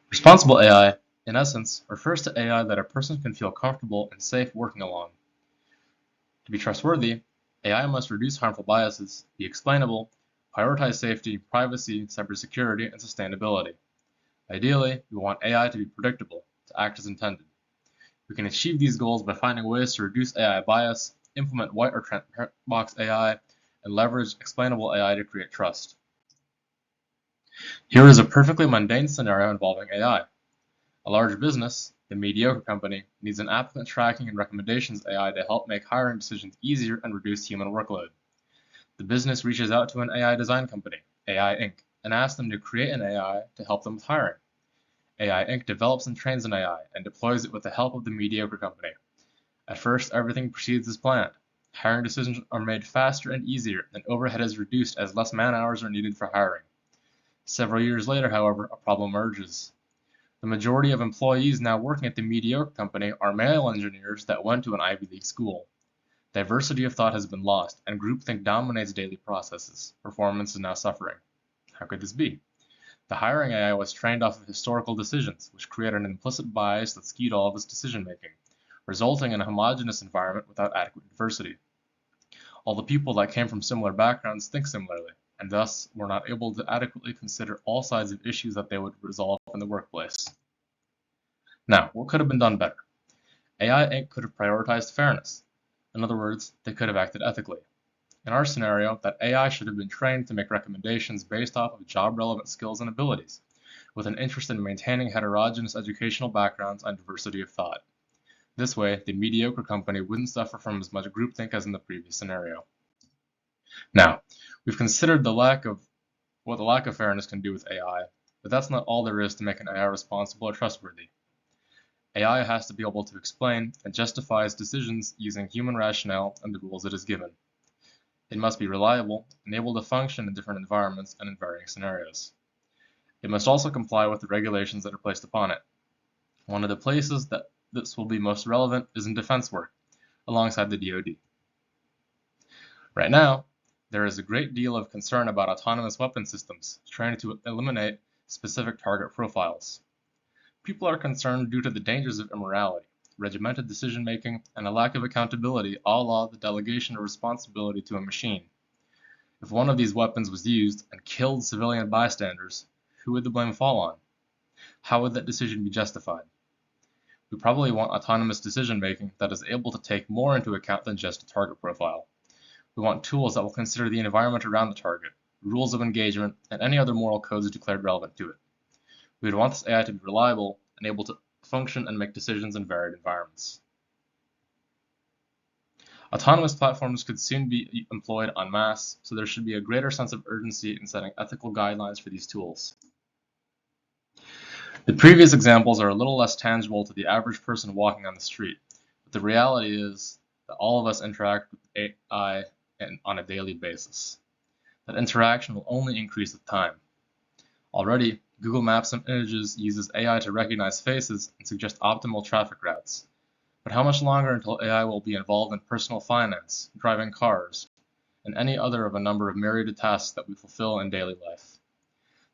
Responsible AI, in essence, refers to AI that a person can feel comfortable and safe working along. To be trustworthy, AI must reduce harmful biases, be explainable, prioritize safety, privacy, cybersecurity, and sustainability. Ideally, we want AI to be predictable, to act as intended. We can achieve these goals by finding ways to reduce AI bias, implement white or transparent box AI, and leverage explainable AI to create trust. Here is a perfectly mundane scenario involving AI. A large business, the mediocre company, needs an applicant tracking and recommendations AI to help make hiring decisions easier and reduce human workload. The business reaches out to an AI design company, AI Inc., and asks them to create an AI to help them with hiring. AI Inc. develops and trains an AI and deploys it with the help of the mediocre company. At first, everything proceeds as planned. Hiring decisions are made faster and easier, and overhead is reduced as less man-hours are needed for hiring. Several years later, however, a problem emerges. The majority of employees now working at the mediocre company are male engineers that went to an Ivy League school. Diversity of thought has been lost, and groupthink dominates daily processes. Performance is now suffering. How could this be? The hiring AI was trained off of historical decisions, which created an implicit bias that skewed all of its decision-making, resulting in a homogeneous environment without adequate diversity. All the people that came from similar backgrounds think similarly, and thus were not able to adequately consider all sides of issues that they would resolve in the workplace. Now, what could have been done better? AI Inc. could have prioritized fairness. In other words, they could have acted ethically. In our scenario, that AI should have been trained to make recommendations based off of job-relevant skills and abilities, with an interest in maintaining heterogeneous educational backgrounds and diversity of thought. This way, the mediocre company wouldn't suffer from as much groupthink as in the previous scenario. Now, we've considered what the lack of fairness can do with AI, but that's not all there is to make an AI responsible or trustworthy. AI has to be able to explain and justify its decisions using human rationale and the rules it is given. It must be reliable and able to function in different environments and in varying scenarios. It must also comply with the regulations that are placed upon it. One of the places that this will be most relevant is in defense work, alongside the DoD. Right now, there is a great deal of concern about autonomous weapon systems trying to eliminate specific target profiles. People are concerned due to the dangers of immorality, regimented decision-making, and a lack of accountability, a la the delegation of responsibility to a machine. If one of these weapons was used and killed civilian bystanders, who would the blame fall on? How would that decision be justified? We probably want autonomous decision-making that is able to take more into account than just a target profile. We want tools that will consider the environment around the target, rules of engagement, and any other moral codes declared relevant to it. We would want this AI to be reliable and able to function and make decisions in varied environments. Autonomous platforms could soon be employed en masse, so there should be a greater sense of urgency in setting ethical guidelines for these tools. The previous examples are a little less tangible to the average person walking on the street, but the reality is that all of us interact with AI on a daily basis. That interaction will only increase with time. Already, Google Maps and Images uses AI to recognize faces and suggest optimal traffic routes. But how much longer until AI will be involved in personal finance, driving cars, and any other of a number of myriad tasks that we fulfill in daily life?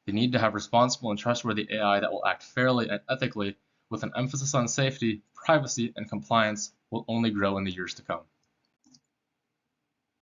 The need to have responsible and trustworthy AI that will act fairly and ethically with an emphasis on safety, privacy, and compliance will only grow in the years to come.